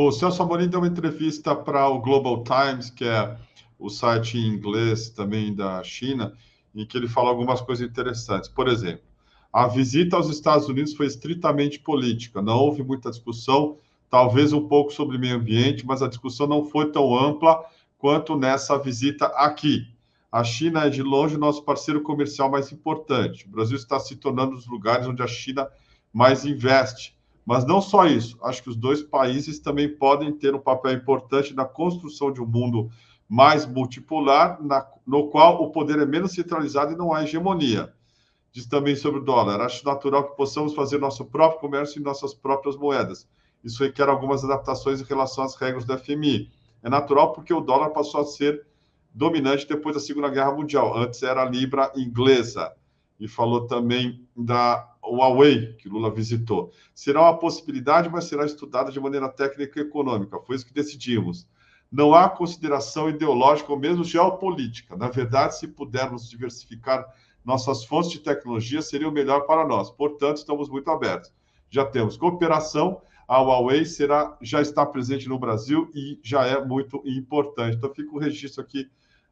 O Celso Amorim deu uma entrevista para o Global Times, que é o site em inglês também da China, em que ele fala algumas coisas interessantes. Por exemplo, a visita aos Estados Unidos foi estritamente política, não houve muita discussão, talvez um pouco sobre meio ambiente, mas a discussão não foi tão ampla quanto nessa visita aqui. A China é, de longe, o nosso parceiro comercial mais importante. O Brasil está se tornando um dos lugares onde a China mais investe. Mas não só isso, acho que os dois países também podem ter um papel importante na construção de um mundo mais multipolar, no qual o poder é menos centralizado e não há hegemonia. Diz também sobre o dólar. Acho natural que possamos fazer nosso próprio comércio em nossas próprias moedas. Isso requer algumas adaptações em relação às regras do FMI. É natural porque o dólar passou a ser dominante depois da Segunda Guerra Mundial. Antes era a libra inglesa. E falou também da Huawei, que Lula visitou. Será uma possibilidade, mas será estudada de maneira técnica e econômica. Foi isso que decidimos. Não há consideração ideológica ou mesmo geopolítica. Na verdade, se pudermos diversificar nossas fontes de tecnologia, seria o melhor para nós. Portanto, estamos muito abertos. Já temos cooperação. A Huawei já está presente no Brasil e já é muito importante. Então, fica o registro aqui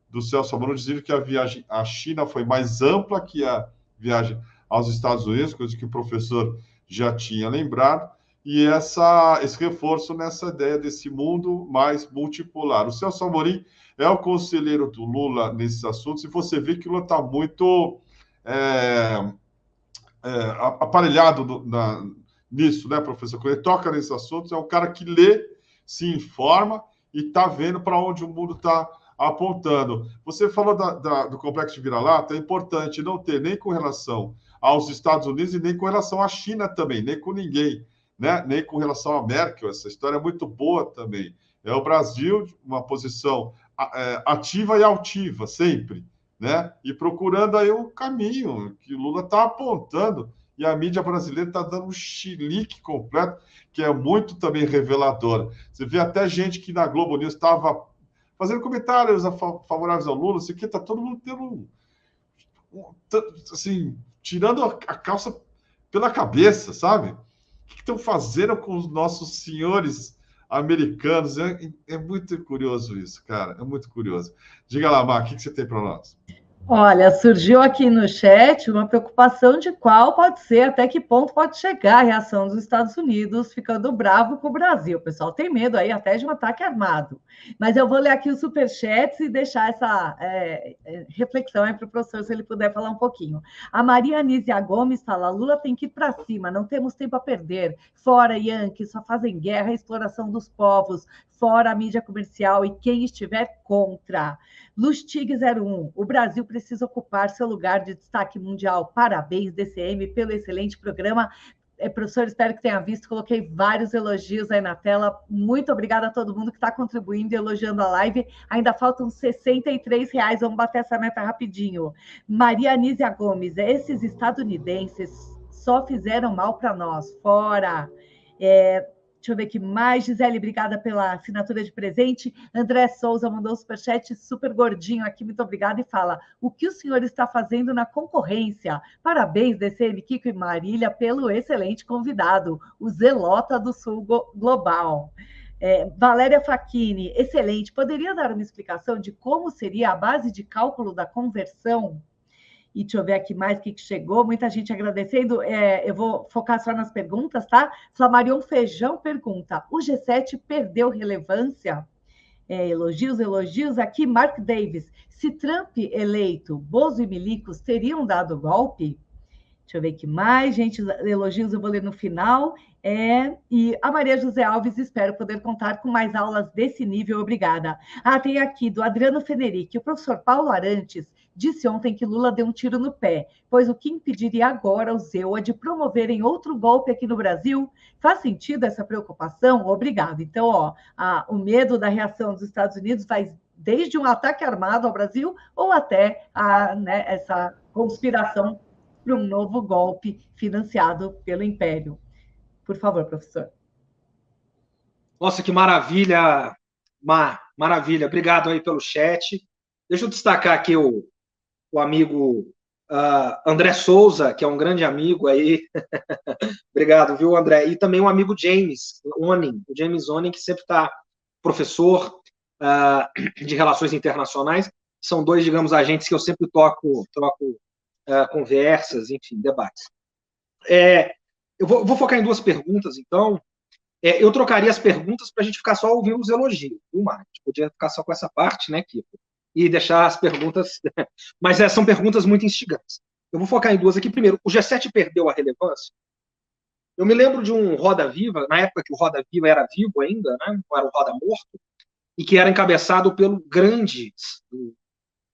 do Celso Amorim dizendo que a viagem à China foi mais ampla que a viagem aos Estados Unidos, coisa que o professor já tinha lembrado, e esse reforço nessa ideia desse mundo mais multipolar. O Celso Amorim é o conselheiro do Lula nesses assuntos, e você vê que o Lula está muito aparelhado nisso, né, professor? Quando ele toca nesses assuntos, é um cara que lê, se informa e está vendo para onde o mundo está apontando. Você falou do complexo de vira-lata, é importante não ter nem com relação aos Estados Unidos e nem com relação à China também, nem com ninguém, né? Nem com relação à Merkel. Essa história é muito boa também. É o Brasil, uma posição ativa e altiva, sempre, né? E procurando aí o caminho que o Lula está apontando, e a mídia brasileira está dando um chilique completo, que é muito também revelador. Você vê até gente que na Globo News estava fazendo comentários favoráveis ao Lula, assim, que está todo mundo tendo assim, tirando a calça pela cabeça, sabe? O que estão fazendo com os nossos senhores americanos? É muito curioso isso, cara. É muito curioso. Diga lá, Mar, o que você tem para nós? Olha, surgiu aqui no chat uma preocupação de qual pode ser, até que ponto pode chegar a reação dos Estados Unidos ficando bravo com o Brasil. O pessoal tem medo aí até de um ataque armado. Mas eu vou ler aqui os superchats e deixar essa reflexão aí para o professor, se ele puder falar um pouquinho. A Maria Anísia Gomes fala, Lula tem que ir para cima, não temos tempo a perder. Fora Yankees, só fazem guerra, exploração dos povos, fora a mídia comercial e quem estiver contra. Lustig01, o Brasil precisa ocupar seu lugar de destaque mundial. Parabéns, DCM, pelo excelente programa. Professor, espero que tenha visto, coloquei vários elogios aí na tela. Muito obrigada a todo mundo que está contribuindo e elogiando a live. Ainda faltam R$63, vamos bater essa meta rapidinho. Maria Anísia Gomes, esses estadunidenses só fizeram mal para nós. Fora! Deixa eu ver aqui mais. Gisele, obrigada pela assinatura de presente. André Souza mandou um superchat super gordinho aqui, muito obrigada, e fala, o que o senhor está fazendo na concorrência? Parabéns, DCM, Kiko e Marília, pelo excelente convidado, o Zelota do Sul Global. Valéria Facchini, excelente. Poderia dar uma explicação de como seria a base de cálculo da conversão? E deixa eu ver aqui mais o que chegou. Muita gente agradecendo. Eu vou focar só nas perguntas, tá? Flamarion Feijão pergunta: o G7 perdeu relevância? Elogios. Aqui, Mark Davis. Se Trump eleito, Bozo e Milicos teriam dado golpe? Deixa eu ver aqui mais. Gente, elogios eu vou ler no final. E a Maria José Alves, espero poder contar com mais aulas desse nível. Obrigada. Tem aqui do Adriano Fenerick. O professor Paulo Arantes disse ontem que Lula deu um tiro no pé, pois o que impediria agora o Zewa de promoverem outro golpe aqui no Brasil? Faz sentido essa preocupação? Obrigado. Então, o medo da reação dos Estados Unidos vai desde um ataque armado ao Brasil ou até essa conspiração para um novo golpe financiado pelo Império. Por favor, professor. Nossa, que maravilha, Mar, maravilha. Obrigado aí pelo chat. Deixa eu destacar aqui o amigo André Souza, que é um grande amigo aí. Obrigado, viu, André? E também um amigo James Onen, o James Onen, que sempre está professor de relações internacionais. São dois, digamos, agentes que eu sempre troco conversas, enfim, debates. Eu vou focar em duas perguntas, então. Eu trocaria as perguntas para a gente ficar só ouvindo os elogios, viu, Marcos? A gente podia ficar só com essa parte, né, Kiko? E deixar as perguntas... Mas são perguntas muito instigantes. Eu vou focar em duas aqui. Primeiro, o G7 perdeu a relevância? Eu me lembro de um Roda Viva, na época que o Roda Viva era vivo ainda, né? Não era o Roda Morto, e que era encabeçado pelo grande,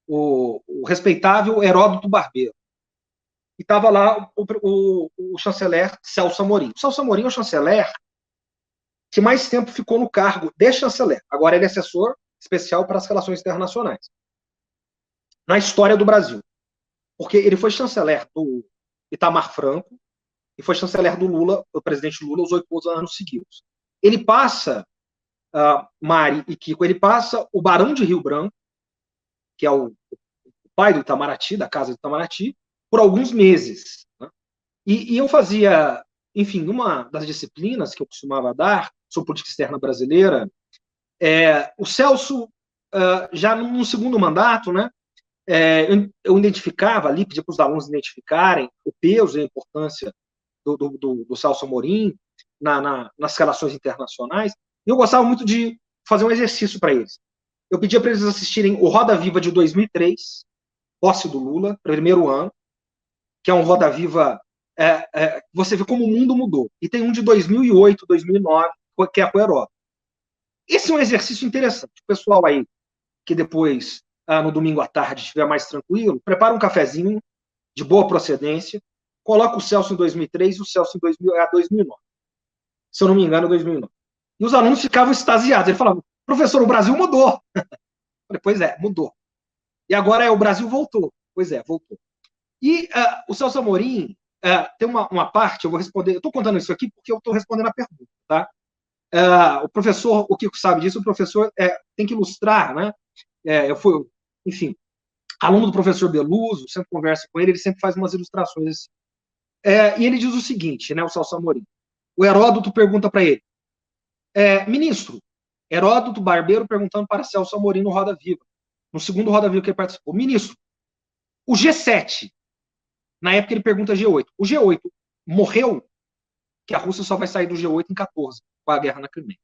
o respeitável Heródoto Barbeiro. E estava lá o chanceler Celso Amorim. O Celso Amorim é o chanceler que mais tempo ficou no cargo de chanceler. Agora ele é assessor especial para as relações internacionais. Na história do Brasil. Porque ele foi chanceler do Itamar Franco e foi chanceler do Lula, do presidente Lula, os 8 anos seguidos. Ele passa, Mari e Kiko, ele passa o Barão de Rio Branco, que é o pai do Itamaraty, da casa do Itamaraty, por alguns meses. Né? E eu fazia, enfim, uma das disciplinas que eu costumava dar sobre política externa brasileira, o Celso, já no segundo mandato, né, eu identificava ali, pedia para os alunos identificarem o peso e a importância do Celso Amorim nas relações internacionais, e eu gostava muito de fazer um exercício para eles. Eu pedia para eles assistirem o Roda Viva de 2003, posse do Lula, primeiro ano, que é um Roda Viva, você vê como o mundo mudou. E tem um de 2008, 2009, que é a Heródoto. Esse é um exercício interessante. O pessoal aí, que depois, no domingo à tarde, estiver mais tranquilo, prepara um cafezinho de boa procedência, coloca o Celso em 2003 e o Celso em 2009. Se eu não me engano, 2009. E os alunos ficavam extasiados. Eles falavam, professor, o Brasil mudou. Eu falei, pois é, mudou. E agora o Brasil voltou. Pois é, voltou. E o Celso Amorim tem uma parte, eu vou responder, eu estou contando isso aqui porque eu estou respondendo a pergunta, tá? O professor, o Kiko sabe disso, o professor tem que ilustrar, né? Eu fui, enfim, aluno do professor Beluso, sempre converso com ele sempre faz umas ilustrações assim. E ele diz o seguinte, né, o Celso Amorim. O Heródoto pergunta para ele, ministro, Heródoto Barbeiro perguntando para Celso Amorim no Roda Viva, no segundo Roda Viva que ele participou. Ministro, o G7, na época ele pergunta G8, o G8 morreu, que a Rússia só vai sair do G8 em 14, com a guerra na Crimeia.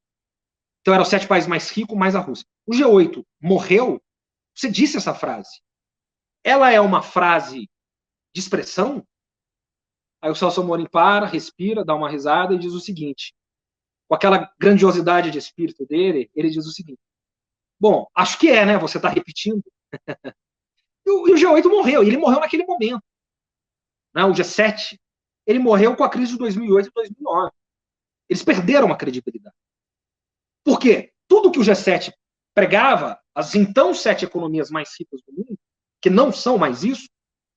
Então eram os 7 países mais ricos, mais a Rússia. O G8 morreu? Você disse essa frase. Ela é uma frase de expressão? Aí o Celso Amorim para, respira, dá uma risada e diz o seguinte, com aquela grandiosidade de espírito dele, ele diz o seguinte, bom, acho que né? Você está repetindo. E o G8 morreu, e ele morreu naquele momento. Né? O G7, ele morreu com a crise de 2008 e 2009. Eles perderam a credibilidade. Por quê? Tudo que o G7 pregava, as então 7 economias mais ricas do mundo, que não são mais isso,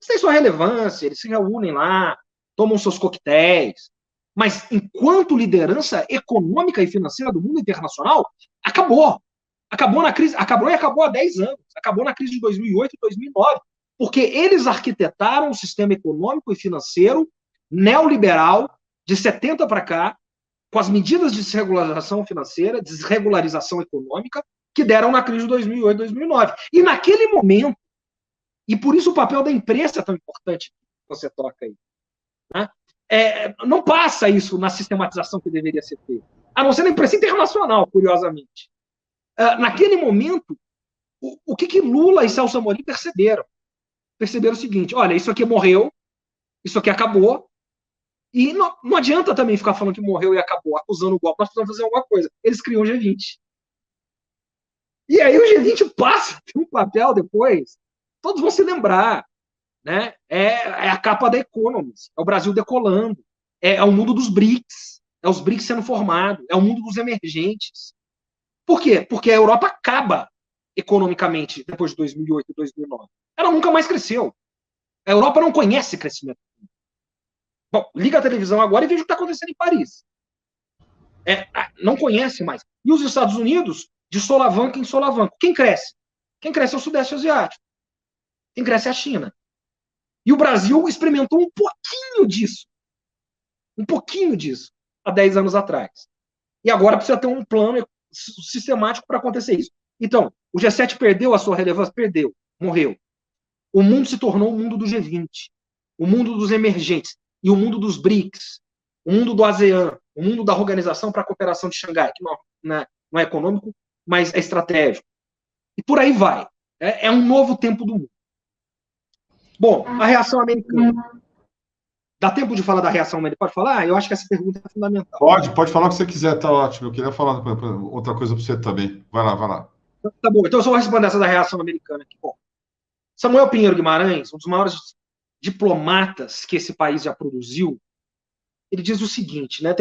eles têm sua relevância, eles se reúnem lá, tomam seus coquetéis, mas enquanto liderança econômica e financeira do mundo internacional, acabou. Acabou na crise, acabou há 10 anos, acabou na crise de 2008 e 2009, porque eles arquitetaram um sistema econômico e financeiro neoliberal de 70 para cá, com as medidas de desregularização financeira, desregularização econômica, que deram na crise de 2008 e 2009. E naquele momento, e por isso o papel da imprensa é tão importante que você toca aí, né? Não passa isso na sistematização que deveria ser feita, a não ser na imprensa internacional, curiosamente. Naquele momento, o que Lula e Celso Amorim perceberam? Perceberam o seguinte, olha, isso aqui morreu, isso aqui acabou, e não adianta também ficar falando que morreu e acabou, acusando o golpe, nós precisamos fazer alguma coisa. Eles criam o G20. E aí o G20 passa a ter um papel depois, todos vão se lembrar, né? É a capa da Economist, é o Brasil decolando, é o mundo dos BRICS, é os BRICS sendo formados, é o mundo dos emergentes. Por quê? Porque a Europa acaba economicamente depois de 2008 e 2009. Ela nunca mais cresceu. A Europa não conhece crescimento. Bom, liga a televisão agora e veja o que está acontecendo em Paris. Não conhece mais. E os Estados Unidos, de solavanco em solavanco. Quem cresce? Quem cresce é o Sudeste Asiático. Quem cresce é a China. E o Brasil experimentou um pouquinho disso, há 10 anos atrás. E agora precisa ter um plano sistemático para acontecer isso. Então, o G7 perdeu a sua relevância? Perdeu, morreu. O mundo se tornou o mundo do G20, o mundo dos emergentes, e o mundo dos BRICS, o mundo do ASEAN, o mundo da Organização para a Cooperação de Xangai, que não é econômico, mas é estratégico. E por aí vai. É um novo tempo do mundo. Bom, a reação americana. Dá tempo de falar da reação americana? Pode falar? Eu acho que essa pergunta é fundamental. Pode falar o que você quiser, tá ótimo. Eu queria falar outra coisa para você também. Vai lá. Tá bom, então eu só vou responder essa da reação americana aqui. Bom, Samuel Pinheiro Guimarães, um dos maiores diplomatas que esse país já produziu, ele diz o seguinte, né?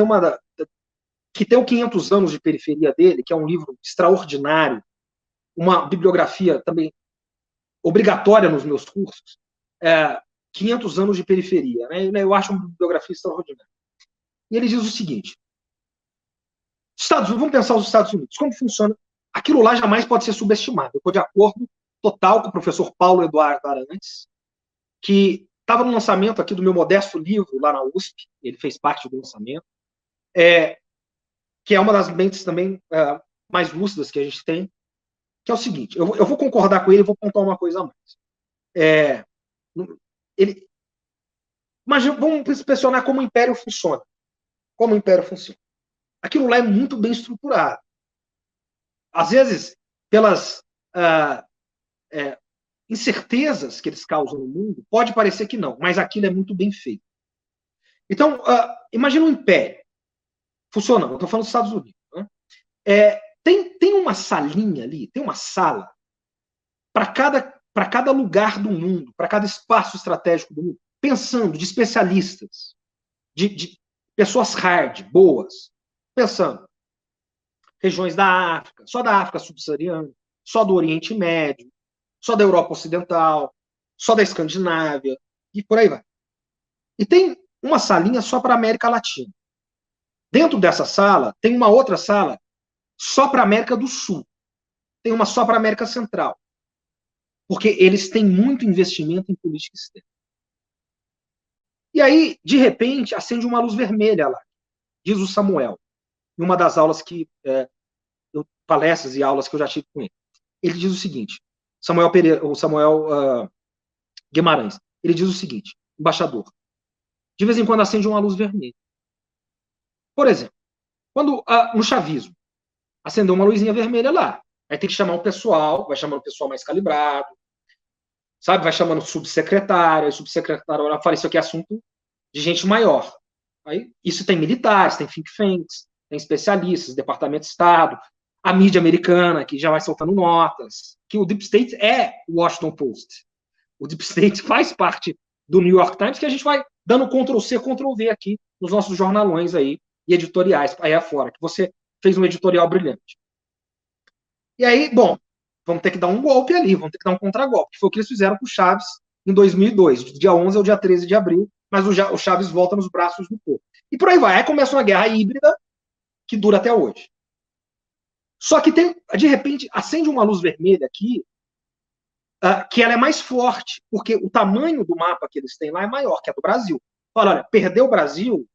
Que tem o 500 anos de periferia dele, que é um livro extraordinário, uma bibliografia também obrigatória nos meus cursos, 500 anos de periferia, né? Eu acho uma bibliografia extraordinária. E ele diz o seguinte, vamos pensar os Estados Unidos, como funciona? Aquilo lá jamais pode ser subestimado. Eu estou de acordo total com o professor Paulo Eduardo Arantes, que estava no lançamento aqui do meu modesto livro lá na USP, ele fez parte do lançamento, que é uma das mentes também mais lúcidas que a gente tem, que é o seguinte, eu vou concordar com ele e vou contar uma coisa a mais. Mas vamos pressionar como o Império funciona. Como o Império funciona. Aquilo lá é muito bem estruturado. Às vezes, pelas incertezas que eles causam no mundo, pode parecer que não, mas aquilo é muito bem feito. Então, imagina um império funcionando. Eu estou falando dos Estados Unidos. Né? Tem uma salinha ali, tem uma sala para cada lugar do mundo, para cada espaço estratégico do mundo, pensando de especialistas, de pessoas hard, boas, pensando regiões da África, só da África subsaariana, só do Oriente Médio, só da Europa Ocidental, só da Escandinávia, e por aí vai. E tem uma salinha só para a América Latina. Dentro dessa sala, tem uma outra sala só para a América do Sul. Tem uma só para a América Central. Porque eles têm muito investimento em política externa. E aí, de repente, acende uma luz vermelha lá, diz o Samuel, em uma das aulas palestras e aulas que eu já tive com ele. Ele diz o seguinte, Samuel Guimarães, ele diz o seguinte, embaixador, de vez em quando acende uma luz vermelha. Por exemplo, quando no chavismo acendeu uma luzinha vermelha lá, aí tem que chamar um pessoal, vai chamando o pessoal mais calibrado, sabe, vai chamando o subsecretário, aí o subsecretário fala, isso aqui é assunto de gente maior. Aí, isso tem militares, tem think tanks, tem especialistas, Departamento de Estado, a mídia americana, que já vai soltando notas, que o Deep State é o Washington Post. O Deep State faz parte do New York Times, que a gente vai dando Ctrl-C, Ctrl-V aqui nos nossos jornalões aí, e editoriais aí afora, que você fez um editorial brilhante. E aí, bom, vamos ter que dar um golpe ali, vamos ter que dar um contragolpe, que foi o que eles fizeram com o Chaves em 2002, do dia 11 ao dia 13 de abril, mas o Chaves volta nos braços do povo. E por aí vai, aí começa uma guerra híbrida que dura até hoje. Só que de repente, acende uma luz vermelha aqui, que ela é mais forte, porque o tamanho do mapa que eles têm lá é maior, que é do Brasil. Olha, perder o Brasil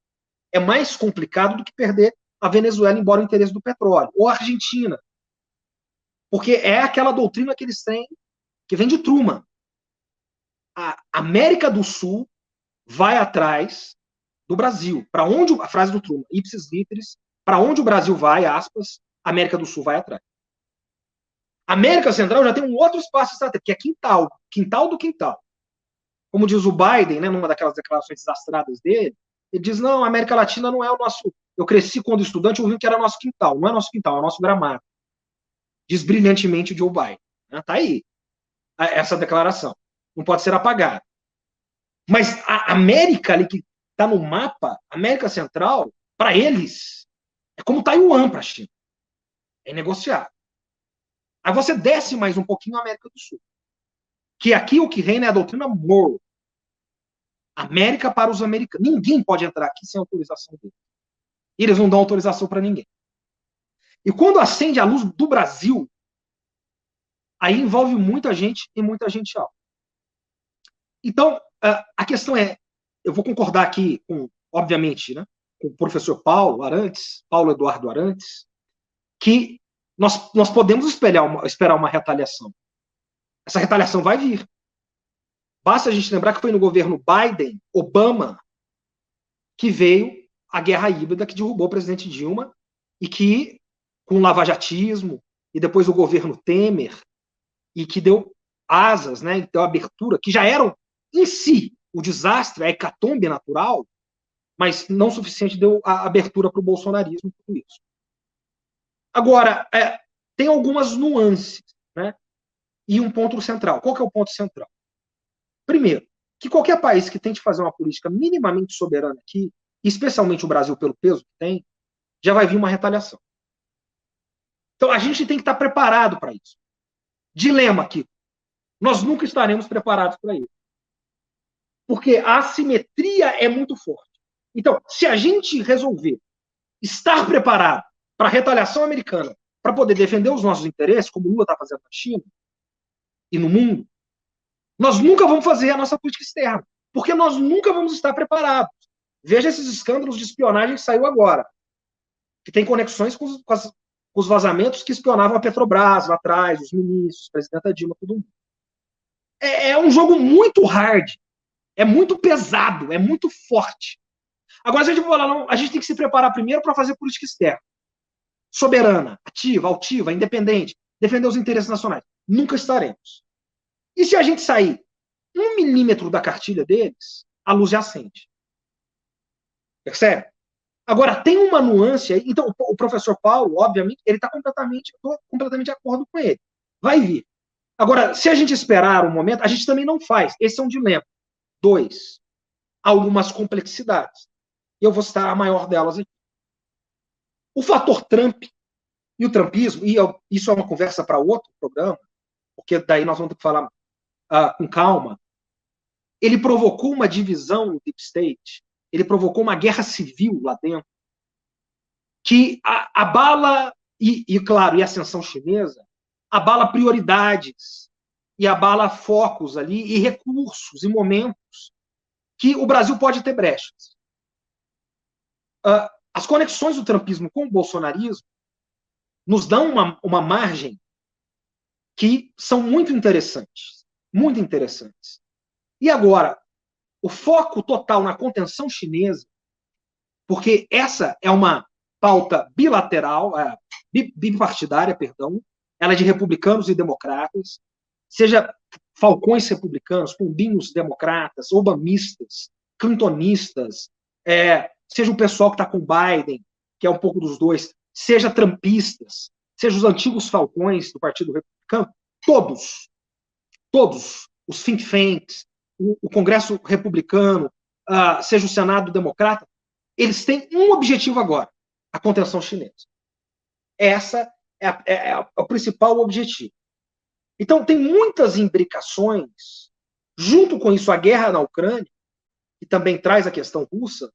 é mais complicado do que perder a Venezuela, embora o interesse do petróleo, ou a Argentina. Porque é aquela doutrina que eles têm, que vem de Truman. A América do Sul vai atrás do Brasil. Para onde, a frase do Truman, ipsis literis, para onde o Brasil vai, aspas, a América do Sul vai atrás. A América Central já tem um outro espaço estratégico, que é quintal do quintal. Como diz o Biden, né, numa daquelas declarações desastradas dele, ele diz, não, a América Latina não é o nosso... Eu cresci quando estudante, eu vi que era nosso quintal. Não é nosso quintal, é nosso gramado. Diz brilhantemente o Joe Biden. Está aí essa declaração. Não pode ser apagada. Mas a América ali que está no mapa, América Central, para eles, é como Taiwan para a China. É negociar. Aí você desce mais um pouquinho a América do Sul. Que aqui o que reina é a doutrina Monroe. América para os americanos. Ninguém pode entrar aqui sem autorização deles. E eles não dão autorização para ninguém. E quando acende a luz do Brasil, aí envolve muita gente e muita gente alta. Então, a questão é, eu vou concordar aqui, obviamente, né, com o professor Paulo Eduardo Arantes, que nós podemos esperar uma retaliação. Essa retaliação vai vir. Basta a gente lembrar que foi no governo Biden, Obama, que veio a guerra híbrida que derrubou o presidente Dilma e que, com o lavajatismo, e depois o governo Temer, e que deu asas, né, deu abertura, que já eram, em si, o desastre, a hecatombe natural, mas não suficiente deu a abertura para o bolsonarismo, tudo isso. Agora, tem algumas nuances, né? E um ponto central. Qual que é o ponto central? Primeiro, que qualquer país que tente fazer uma política minimamente soberana aqui, especialmente o Brasil pelo peso que tem, já vai vir uma retaliação. Então, a gente tem que estar preparado para isso. Dilema aqui. Nós nunca estaremos preparados para isso. Porque a assimetria é muito forte. Então, se a gente resolver estar preparado para a retaliação americana, para poder defender os nossos interesses, como o Lula está fazendo na China e no mundo, nós nunca vamos fazer a nossa política externa, porque nós nunca vamos estar preparados. Veja esses escândalos de espionagem que saiu agora, que tem conexões com os vazamentos que espionavam a Petrobras lá atrás, os ministros, a presidenta Dilma, todo mundo. É um jogo muito hard, é muito pesado, é muito forte. Agora, se a gente for falar, não, a gente tem que se preparar primeiro para fazer política externa. Soberana, ativa, altiva, independente, defender os interesses nacionais. Nunca estaremos. E se a gente sair 1 milímetro da cartilha deles, a luz já acende. Percebe? Agora, tem uma nuance aí. Então, o professor Paulo, obviamente, ele está completamente de acordo com ele. Vai vir. Agora, se a gente esperar um momento, a gente também não faz. Esse é um dilema. 2. Algumas complexidades. E eu vou citar a maior delas aqui. O fator Trump e o trumpismo, e isso é uma conversa para outro programa, porque daí nós vamos ter que falar com calma, ele provocou uma divisão no Deep State, ele provocou uma guerra civil lá dentro, que abala, claro, e a ascensão chinesa, abala prioridades, e abala focos ali, e recursos, e momentos, que o Brasil pode ter brechas. As conexões do trumpismo com o bolsonarismo nos dão uma margem que são muito interessantes. Muito interessantes. E agora, o foco total na contenção chinesa, porque essa é uma pauta bilateral, bipartidária, perdão, ela é de republicanos e democratas, seja falcões republicanos, pombinhos democratas, obamistas, clintonistas, seja o pessoal que está com Biden, que é um pouco dos dois, seja trumpistas, seja os antigos falcões do Partido Republicano, todos os think tanks, o Congresso Republicano, seja o Senado Democrata, eles têm um objetivo agora, a contenção chinesa. Essa é o principal objetivo. Então, tem muitas imbricações, junto com isso, a guerra na Ucrânia, que também traz a questão russa,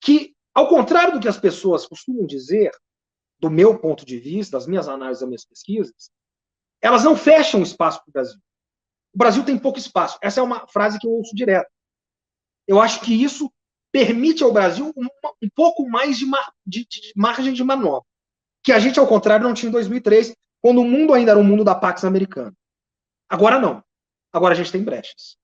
que, ao contrário do que as pessoas costumam dizer, do meu ponto de vista, das minhas análises, das minhas pesquisas, elas não fecham espaço para o Brasil. O Brasil tem pouco espaço. Essa é uma frase que eu ouço direto. Eu acho que isso permite ao Brasil um pouco mais de margem de manobra, que a gente, ao contrário, não tinha em 2003, quando o mundo ainda era um mundo da Pax Americana. Agora não. Agora a gente tem brechas.